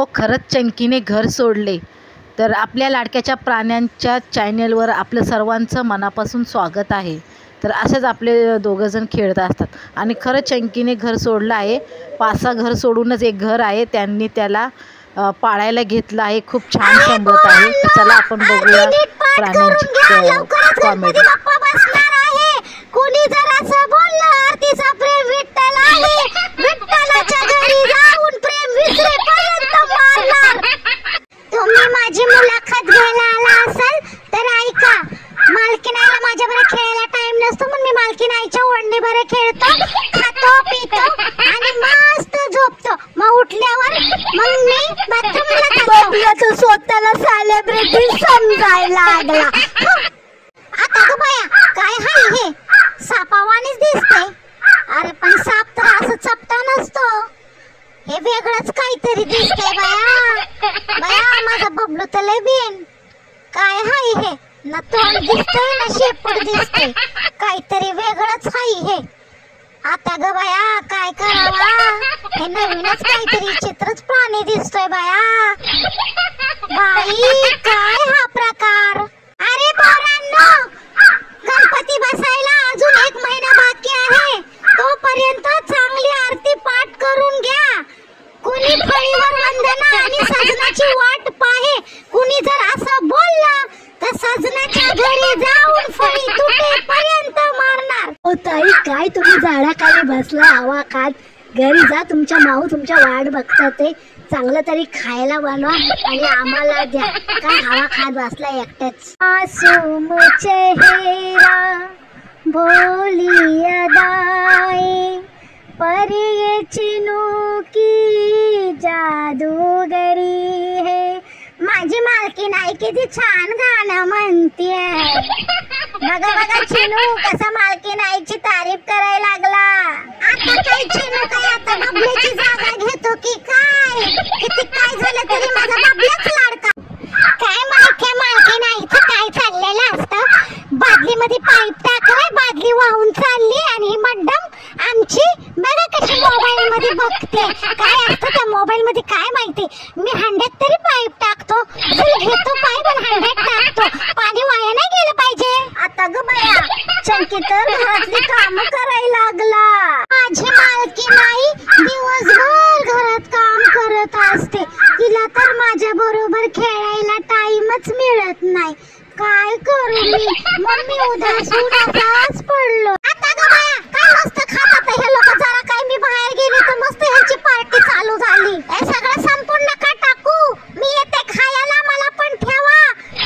हो, खरंच चंकीने घर सोडले. तर आपल्या लाडक्याच्या प्राण्यांच्या चॅनलवर आपलं सर्वांचं मनापासून स्वागत आहे. तर असेच आपले दोघंजण खेळत असतात आणि खरंच चंकीने घर सोडलं आहे. 5-6 घर सोडूनच एक घर आहे, त्यांनी त्याला पाळायला घेतलं आहे. खूप छान सांभाळत आहे. तर चला आपण बघूया प्राण्यांची कॉमेडी. कोणी जर असं बोललं आरतीचा प्रेम विठ्ठल आहे, विठ्ठलाच्या घरी जाऊन प्रेम विसरेपर्यंत मारणार. तुम्ही माझी मुलाखत घ्यायला आला असाल तर ऐका. मालकीनाईला माझ्याबरोबर खेळायला टाइम नसतो, म्हणून मी मालकीनाईच्या ओढणीबरोबर खेळतो, खातो पितो आणि मस्त झोपतो. मग उठल्यावर मग मी बाथरूमला जातो. स्वतःला सेलिब्रिटी समजायला लागला. आता ग बाया, काय हाय हे? सापावानीच दिसते. अरे पण साप तर असं चपटा नसतो, हे वेगळंच काहीतरी दिसते. बाया बाया, माझा बबलू तर लय बिन. काय हाय हे? ना तोंड दिसतंय ना शेपूट दिसते, काहीतरी वेगळंच हाय हे. आता ग बाया, काय करावा? हे नवीनच काहीतरी चित्रच प्राणी दिसतोय. बाया बाई, काय हा प्रकार? अरे पोरांनो, गणपती बसायला अजून 1 महिना बाकी आहे. तोपर्यंत चांगली आरती पाठ करून घ्या. कुणी फळीवर वंदना आणि सजनाची वाट पाहे. कुणी जर असं बोललं तर सजनाच्या घरी जाऊन फळी तुटेपर्यंत मारणार. ओ ताई, काय तुम्ही झाडाखाली बसला हवा खात? घरी जा, तुमच्या माऊ तुमच्या वाट बघतात. ते चांगलं तरी खायला बनवा आणि आम्हाला द्या. काय हवा खात बसला एकटेच? मासूम चेहरा भोली अदाएं, परिये चिनू की जादूगरी है. माझी मालकीनाई किती छान गाणं म्हणतीये. बघा बघा चिनू कसा मालकीनाईची तारीफ करायला लागला. आता काय चिनू काय आता बबल्याची जागा घेतो की काय? किती काय झालं तरी माझा बबल्याच लाडका. काय माहिती मालकीनाईचं काय चाललेलं असतं? बादलीमध्ये पाईप टाकलाय, बादली वाहून चालली आणि मॅडम आमची बघा कशी मोबाईल मध्ये बघते. काय असतं त्या मोबाईल मध्ये काय माहिती? मी हंड्यात तरी पाईप टाकतो, घेतो पाईप आणि हंड्यात टाकतो. पाणी वाया नाही गेलं पाहिजे. आता ग बाया, चंकी तर घरातली काम करायला लागला. माझी मालकीनाई दिवसभर घरात काम करत असते. तिला तर माझ्या बरोबर खेळायला टाइमच मिळत नाही. काय करू मी? मम्मी उदास पडलो. आता ग बाया, काय मस्त खातात हे लोक. जरा काय मी बाहेर गेले तर मस्त ह्यांची पार्टी चालू झाली. हे सगळं संपूर्ण नका टाकू, मी येते खायला, मला पण ठेवा.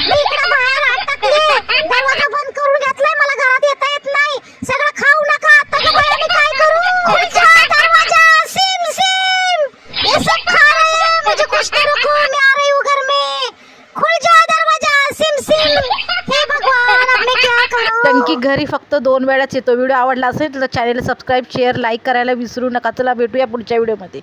मी इकडे बाहेर अटकले, दरवाजा बंद करून घेतलाय, मला घरात येता येत नाही. सगळं खाऊ नका. आता ग बाया, मी काय करू? खुलचा दरवाजा, सिम सिम, ये सब खा रहे हैं, मुझे कुछ तो रखो, मैं आ रही हूँ घर में. खुल जा दरवाजा, सिम सिम. हे भगवान, अब मैं क्या करूं? चंकी घरी फक्त 2 वेळाच येतो. व्हिडिओ आवडला असेल तर चॅनलला सबस्क्राईब, शेअर, लाईक करायला विसरू नका. चला भेटूया पुढच्या व्हिडिओमध्ये.